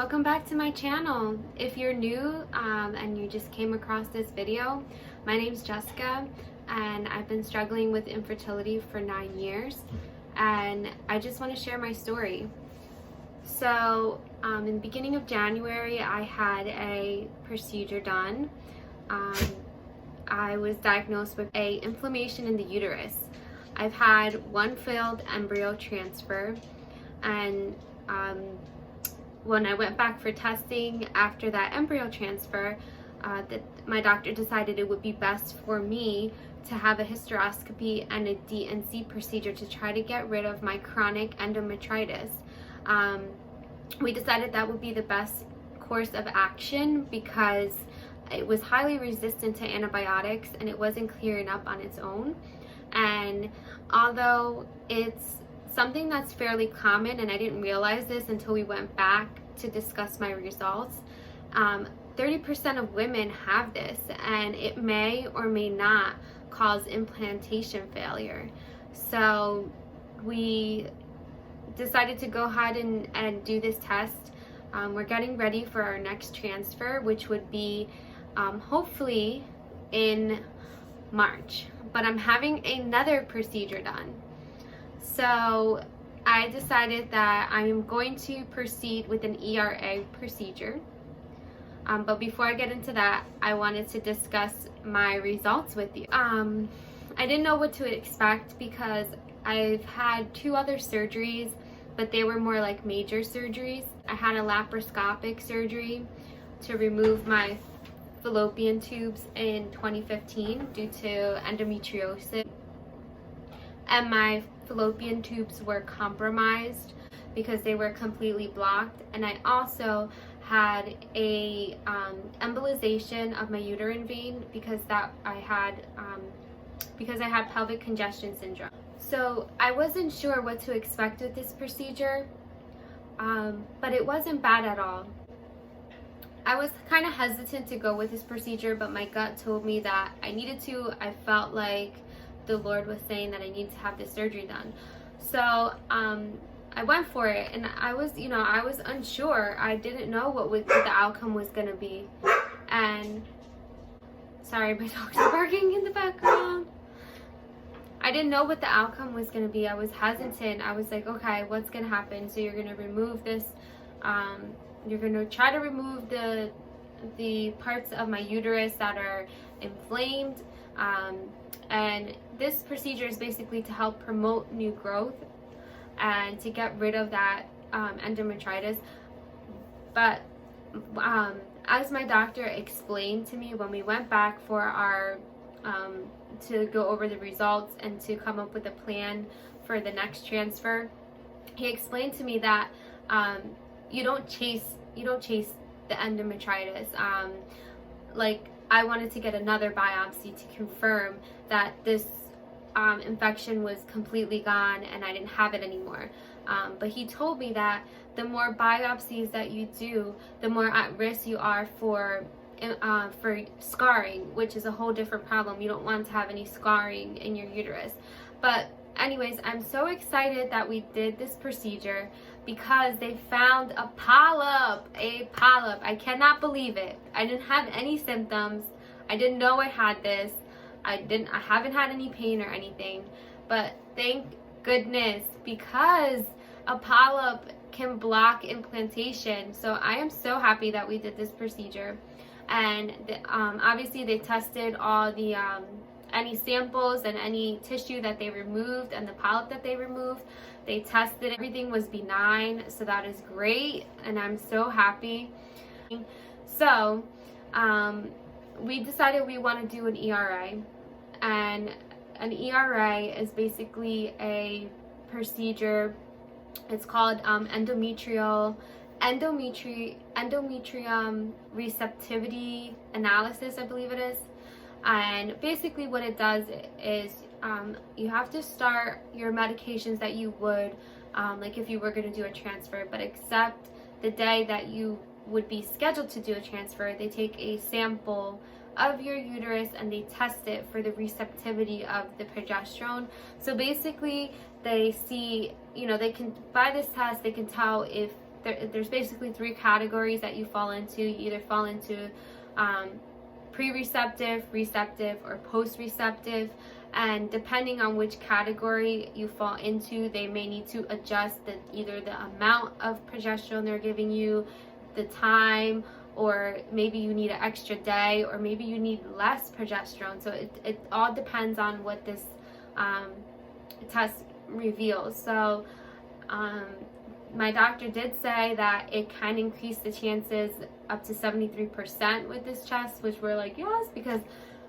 Welcome back to my channel. If you're new and you just came across this video, my name's Jessica and I've been struggling with infertility for 9 years, and I just want to share my story. So in the beginning of January I had a procedure done. I was diagnosed with an inflammation in the uterus. I've had one failed embryo transfer, and when I went back for testing after that embryo transfer, my doctor decided it would be best for me to have a hysteroscopy and a D&C procedure to try to get rid of my chronic endometritis. We decided that would be the best course of action because it was highly resistant to antibiotics and it wasn't clearing up on its own. And although it's something that's fairly common, and I didn't realize this until we went back to discuss my results, 30% of women have this, and it may or may not cause implantation failure. So we decided to go ahead and do this test. We're getting ready for our next transfer, which would be hopefully in March, but I'm having another procedure done. So I decided that I'm going to proceed with an ERA procedure. But before I get into that, I wanted to discuss my results with you. I didn't know what to expect because I've had 2 other surgeries, but they were more like major surgeries. I had a laparoscopic surgery to remove my fallopian tubes in 2015 due to endometriosis, and my fallopian tubes were compromised because they were completely blocked. And I also had a embolization of my uterine vein because I had pelvic congestion syndrome. So I wasn't sure what to expect with this procedure, but it wasn't bad at all. I was kind of hesitant to go with this procedure, but my gut told me that I needed to. I felt like the Lord was saying that I needed to have this surgery done. So I went for it, and I was unsure. I didn't know what the outcome was going to be. And sorry, my dogs are barking in the background. I didn't know what the outcome was going to be. I was hesitant. I was like, okay, what's going to happen? So you're going to remove this, you're going to try to remove the parts of my uterus that are inflamed, and this procedure is basically to help promote new growth and to get rid of that endometritis. But as my doctor explained to me when we went back for our to go over the results and to come up with a plan for the next transfer, he explained to me that you don't chase the endometritis. Like, I wanted to get another biopsy to confirm that this infection was completely gone and I didn't have it anymore. But he told me that the more biopsies that you do, the more at risk you are for scarring, which is a whole different problem. You don't want to have any scarring in your uterus. But anyways, I'm so excited that we did this procedure because they found a polyp. I cannot believe it. I didn't have any symptoms. I didn't know I had this. I haven't had any pain or anything. But thank goodness, because a polyp can block implantation. So I am so happy that we did this procedure. And obviously they tested all the any samples and any tissue that they removed and the polyp that they removed. They tested, everything was benign, so that is great, and I'm so happy. So we decided we want to do an ERA, and an ERA is basically a procedure. It's called endometrium receptivity analysis, I believe it is. And basically what it does is you have to start your medications that you would like if you were going to do a transfer, but except the day that you would be scheduled to do a transfer, they take a sample of your uterus and they test it for the receptivity of the progesterone. So basically they see, they can, by this test they can tell if there's basically 3 categories that you fall into. You either fall into pre-receptive, receptive, or post-receptive, and depending on which category you fall into, they may need to adjust either the amount of progesterone they're giving you, the time, or maybe you need an extra day, or maybe you need less progesterone. So it all depends on what this test reveals. So my doctor did say that it can increase the chances up to 73% with this test, which we're like, yes, because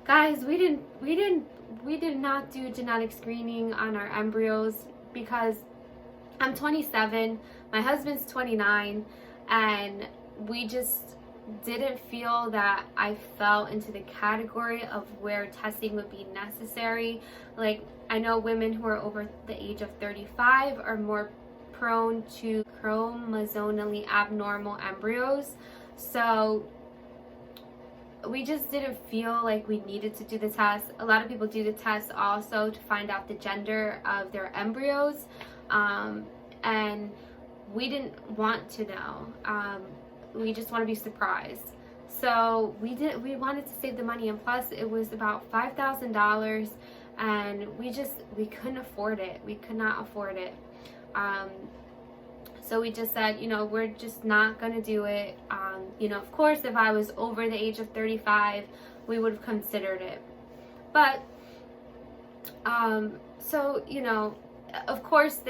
guys, we did not do genetic screening on our embryos, because I'm 27, my husband's 29, and we just didn't feel that I fell into the category of where testing would be necessary. Like, I know women who are over the age of 35 are more prone to chromosomally abnormal embryos, so we just didn't feel like we needed to do the test. A lot of people do the test also to find out the gender of their embryos, and we didn't want to know. We just want to be surprised. So we wanted to save the money, and plus it was about $5,000, and we couldn't afford it. We could not afford it. So we just said, we're just not going to do it. Of course, if I was over the age of 35, we would have considered it. But, of course,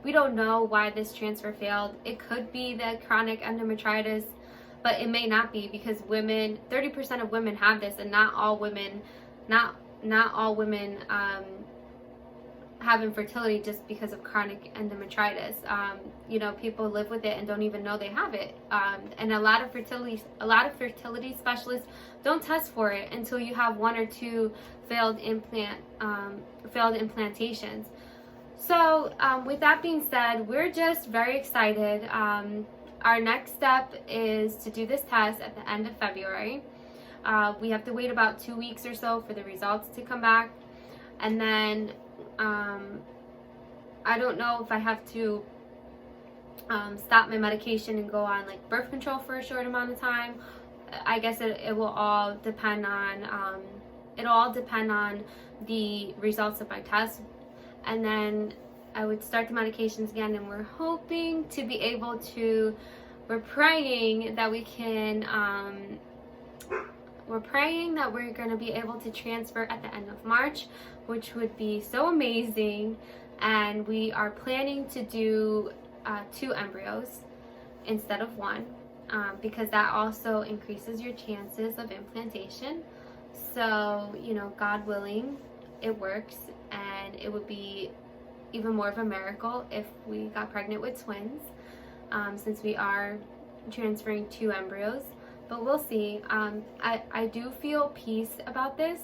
we don't know why this transfer failed. It could be the chronic endometritis, but it may not be, because 30% of women have this, and not all women have infertility just because of chronic endometritis. People live with it and don't even know they have it. And a lot of fertility specialists don't test for it until you have 1 or 2 failed implantations. So with that being said, we're just very excited. Our next step is to do this test at the end of February. We have to wait about 2 weeks or so for the results to come back. And then I don't know if I have to stop my medication and go on like birth control for a short amount of time. I guess it will all depend on the results of my test, and then I would start the medications again, and we're hoping to be able to, we're praying that we can, we're praying that we're going to be able to transfer at the end of March, which would be so amazing. And we are planning to do 2 embryos instead of 1, because that also increases your chances of implantation. So, God willing, it works, and it would be even more of a miracle if we got pregnant with twins, since we are transferring 2 embryos. But we'll see. I do feel peace about this.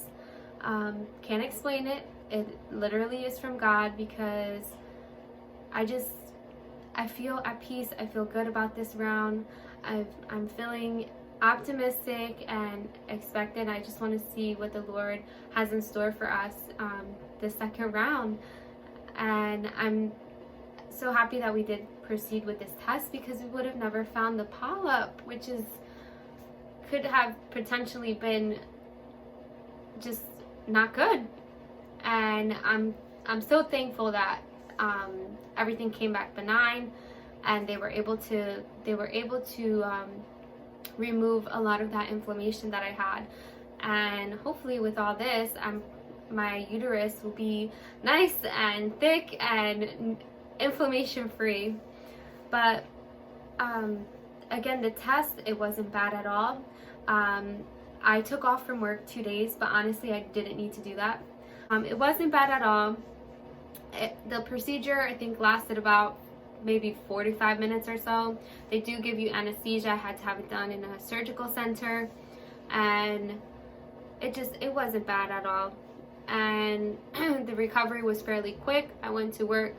Can't explain it. It literally is from God, because I feel at peace. I feel good about this round. I'm feeling optimistic and expectant. I just want to see what the Lord has in store for us the second round. And I'm so happy that we did proceed with this test, because we would have never found the polyp, which could have potentially been just not good. And I'm so thankful that everything came back benign, and they were able to remove a lot of that inflammation that I had. And hopefully with all this, my uterus will be nice and thick and inflammation free. But again, the test, it wasn't bad at all. I took off from work 2 days, but honestly I didn't need to do that. It wasn't bad at all. The procedure, I think, lasted about maybe 45 minutes or so. They do give you anesthesia. I had to have it done in a surgical center, and it wasn't bad at all. And the recovery was fairly quick. I went to work,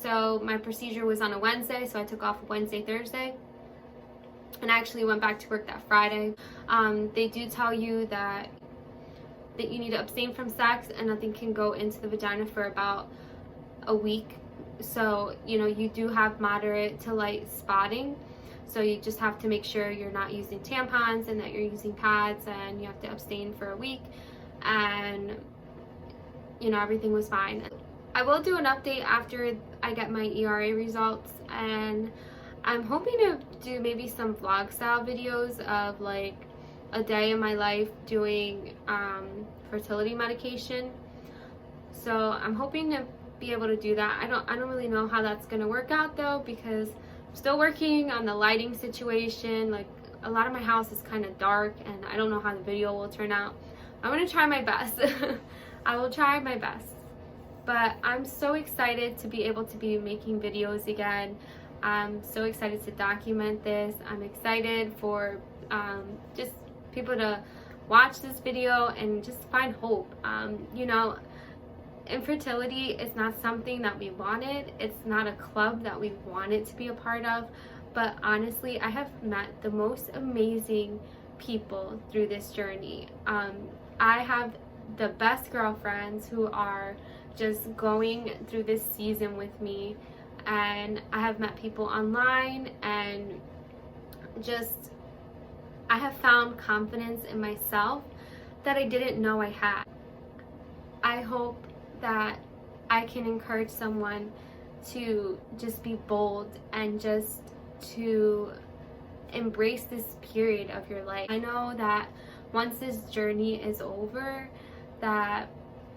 so my procedure was on a Wednesday, so I took off Wednesday, Thursday, and I actually went back to work that Friday. They do tell you that you need to abstain from sex, and nothing can go into the vagina for about a week So, you know, you do have moderate to light spotting. So you just have to make sure you're not using tampons and that you're using pads, and you have to abstain for a week. And, you know, everything was fine. I will do an update after I get my ERA results, and I'm hoping to do maybe some vlog style videos of like a day in my life doing fertility medication. So I'm hoping to be able to do that. I don't really know how that's gonna work out though, because I'm still working on the lighting situation. Like, a lot of my house is kind of dark and I don't know how the video will turn out. I'm gonna try my best. I will try my best. But I'm so excited to be able to be making videos again. I'm so excited to document this. I'm excited for just people to watch this video and just find hope. You know, infertility is not something that we wanted. It's not a club that we wanted to be a part of. But honestly, I have met the most amazing people through this journey. I have the best girlfriends who are just going through this season with me, and I have met people online, and just I have found confidence in myself that I didn't know I had. I hope that I can encourage someone to just be bold and just to embrace this period of your life. I know that once this journey is over, that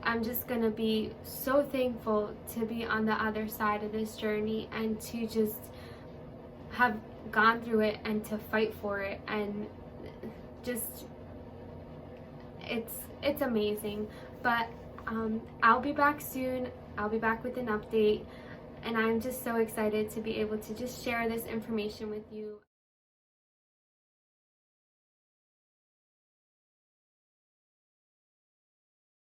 I'm just gonna be so thankful to be on the other side of this journey and to just have gone through it and to fight for it, and just it's amazing. But I'll be back soon. I'll be back with an update, and I'm just so excited to be able to just share this information with you.